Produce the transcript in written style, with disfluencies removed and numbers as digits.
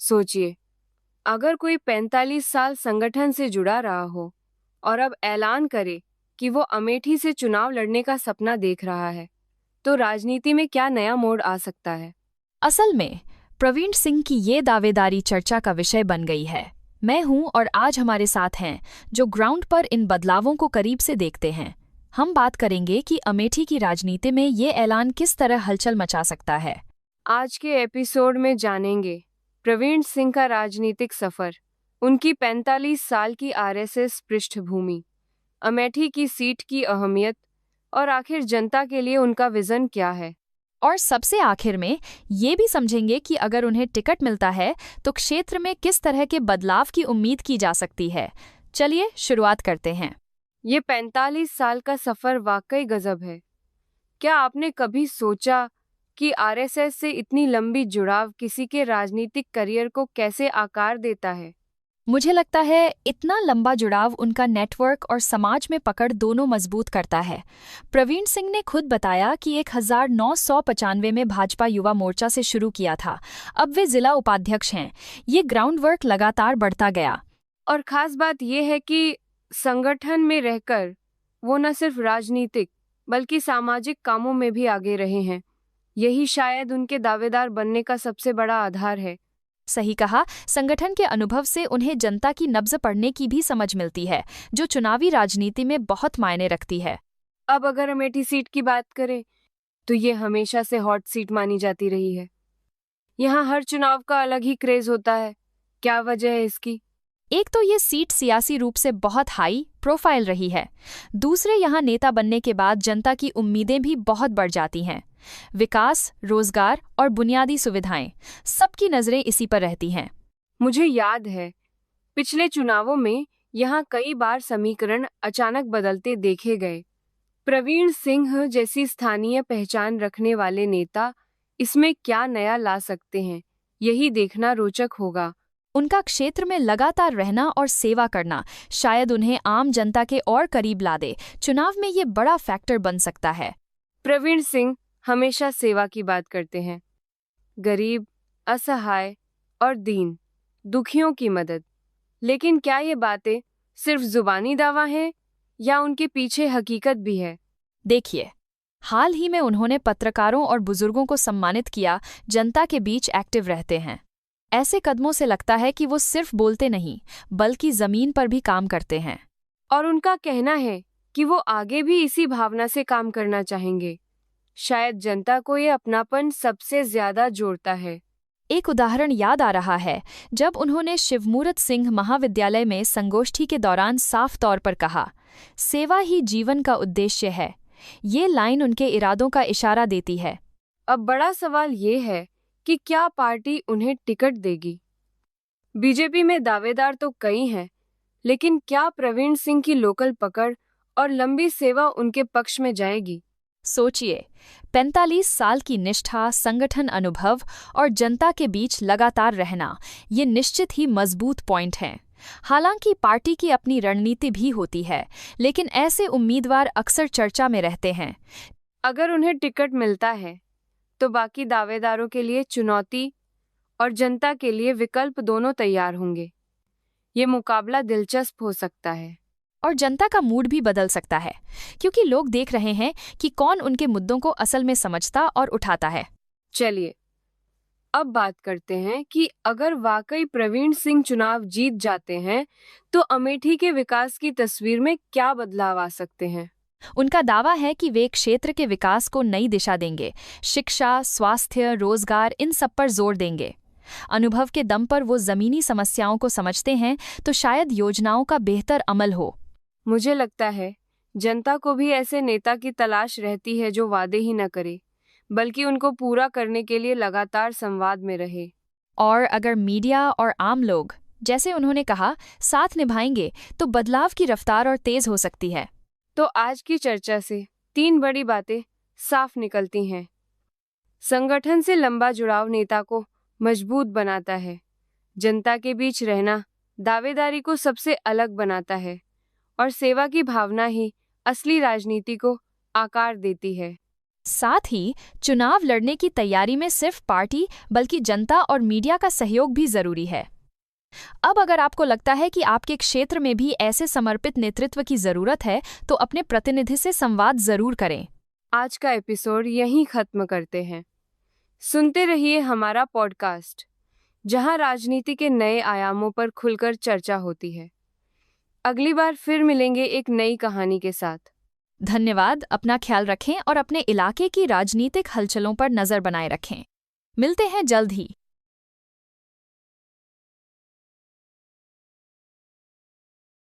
सोचिए, अगर कोई 45 साल संगठन से जुड़ा रहा हो और अब ऐलान करे कि वो अमेठी से चुनाव लड़ने का सपना देख रहा है, तो राजनीति में क्या नया मोड़ आ सकता है। असल में प्रवीण सिंह की ये दावेदारी चर्चा का विषय बन गई है। मैं हूं और आज हमारे साथ हैं जो ग्राउंड पर इन बदलावों को करीब से देखते हैं। हम बात करेंगे कि अमेठी की राजनीति में ये ऐलान किस तरह हलचल मचा सकता है। आज के एपिसोड में जानेंगे प्रवीण सिंह का राजनीतिक सफर, उनकी 45 साल की आरएसएस पृष्ठभूमि, अमेठी की सीट की अहमियत और आखिर जनता के लिए उनका विजन क्या है। और सबसे आखिर में ये भी समझेंगे कि अगर उन्हें टिकट मिलता है तो क्षेत्र में किस तरह के बदलाव की उम्मीद की जा सकती है। चलिए शुरुआत करते हैं। ये 45 साल का सफर वाकई गजब है। क्या आपने कभी सोचा कि आरएसएस से इतनी लंबी जुड़ाव किसी के राजनीतिक करियर को कैसे आकार देता है। मुझे लगता है इतना लंबा जुड़ाव उनका नेटवर्क और समाज में पकड़ दोनों मजबूत करता है। प्रवीण सिंह ने खुद बताया कि 1995 में भाजपा युवा मोर्चा से शुरू किया था। अब वे जिला उपाध्यक्ष हैं। ये ग्राउंड वर्क लगातार बढ़ता गया। और खास बात यह है कि संगठन में रहकर वो न सिर्फ राजनीतिक बल्कि सामाजिक कामों में भी आगे रहे हैं। यही शायद उनके दावेदार बनने का सबसे बड़ा आधार है। सही कहा। संगठन के अनुभव से उन्हें जनता की नब्ज पढ़ने की भी समझ मिलती है, जो चुनावी राजनीति में बहुत मायने रखती है। अब अगर अमेठी सीट की बात करें तो ये हमेशा से हॉट सीट मानी जाती रही है। यहाँ हर चुनाव का अलग ही क्रेज होता है। क्या वजह है इसकी? एक तो ये सीट सियासी रूप से बहुत हाई प्रोफाइल रही है। दूसरे, यहाँ नेता बनने के बाद जनता की उम्मीदें भी बहुत बढ़ जाती हैं। विकास, रोजगार और बुनियादी सुविधाएं, सबकी नजरें इसी पर रहती हैं। मुझे याद है पिछले चुनावों में यहाँ कई बार समीकरण अचानक बदलते देखे गए। प्रवीण सिंह जैसी स्थानीय पहचान रखने वाले नेता इसमें क्या नया ला सकते हैं, यही देखना रोचक होगा। उनका क्षेत्र में लगातार रहना और सेवा करना शायद उन्हें आम जनता के और करीब ला दे। चुनाव में ये बड़ा फैक्टर बन सकता है। प्रवीण सिंह हमेशा सेवा की बात करते हैं, गरीब, असहाय और दीन दुखियों की मदद। लेकिन क्या ये बातें सिर्फ जुबानी दावा हैं या उनके पीछे हकीकत भी है? देखिए, हाल ही में उन्होंने पत्रकारों और बुजुर्गों को सम्मानित किया। जनता के बीच एक्टिव रहते हैं। ऐसे कदमों से लगता है कि वो सिर्फ बोलते नहीं बल्कि जमीन पर भी काम करते हैं। और उनका कहना है कि वो आगे भी इसी भावना से काम करना चाहेंगे। शायद जनता को ये अपनापन सबसे ज्यादा जोड़ता है। एक उदाहरण याद आ रहा है, जब उन्होंने शिवमूर्त सिंह महाविद्यालय में संगोष्ठी के दौरान साफ तौर पर कहा, सेवा ही जीवन का उद्देश्य है। ये लाइन उनके इरादों का इशारा देती है। अब बड़ा सवाल ये है कि क्या पार्टी उन्हें टिकट देगी। बीजेपी में दावेदार तो कई हैं, लेकिन क्या प्रवीण सिंह की लोकल पकड़ और लंबी सेवा उनके पक्ष में जाएगी? सोचिए, 45 साल की निष्ठा, संगठन अनुभव और जनता के बीच लगातार रहना, ये निश्चित ही मजबूत पॉइंट हैं। हालांकि पार्टी की अपनी रणनीति भी होती है, लेकिन ऐसे उम्मीदवार अक्सर चर्चा में रहते हैं। अगर उन्हें टिकट मिलता है तो बाकी दावेदारों के लिए चुनौती और जनता के लिए विकल्प दोनों तैयार होंगे। ये मुकाबला दिलचस्प हो सकता है। और जनता का मूड भी बदल सकता है, क्योंकि लोग देख रहे हैं कि कौन उनके मुद्दों को असल में समझता और उठाता है। चलिए अब बात करते हैं कि अगर वाकई प्रवीण सिंह चुनाव जीत जाते हैं तो अमेठी के विकास की तस्वीर में क्या बदलाव आ सकते हैं। उनका दावा है कि वे क्षेत्र के विकास को नई दिशा देंगे। शिक्षा, स्वास्थ्य, रोजगार, इन सब पर जोर देंगे। अनुभव के दम पर वो जमीनी समस्याओं को समझते हैं, तो शायद योजनाओं का बेहतर अमल हो। मुझे लगता है जनता को भी ऐसे नेता की तलाश रहती है जो वादे ही न करे बल्कि उनको पूरा करने के लिए लगातार संवाद में रहे। और अगर मीडिया और आम लोग, जैसे उन्होंने कहा, साथ निभाएंगे तो बदलाव की रफ्तार और तेज हो सकती है। तो आज की चर्चा से 3 बड़ी बातें साफ निकलती हैं। संगठन से लंबा जुड़ाव नेता को मजबूत बनाता है। जनता के बीच रहना दावेदारी को सबसे अलग बनाता है। और सेवा की भावना ही असली राजनीति को आकार देती है। साथ ही चुनाव लड़ने की तैयारी में सिर्फ पार्टी बल्कि जनता और मीडिया का सहयोग भी जरूरी है। अब अगर आपको लगता है कि आपके क्षेत्र में भी ऐसे समर्पित नेतृत्व की जरूरत है तो अपने प्रतिनिधि से संवाद जरूर करें। आज का एपिसोड यहीं खत्म करते हैं। सुनते रहिए हमारा पॉडकास्ट, जहां राजनीति के नए आयामों पर खुलकर चर्चा होती है। अगली बार फिर मिलेंगे एक नई कहानी के साथ। धन्यवाद। अपना ख्याल रखें और अपने इलाके की राजनीतिक हलचलों पर नजर बनाए रखें। मिलते हैं जल्द ही।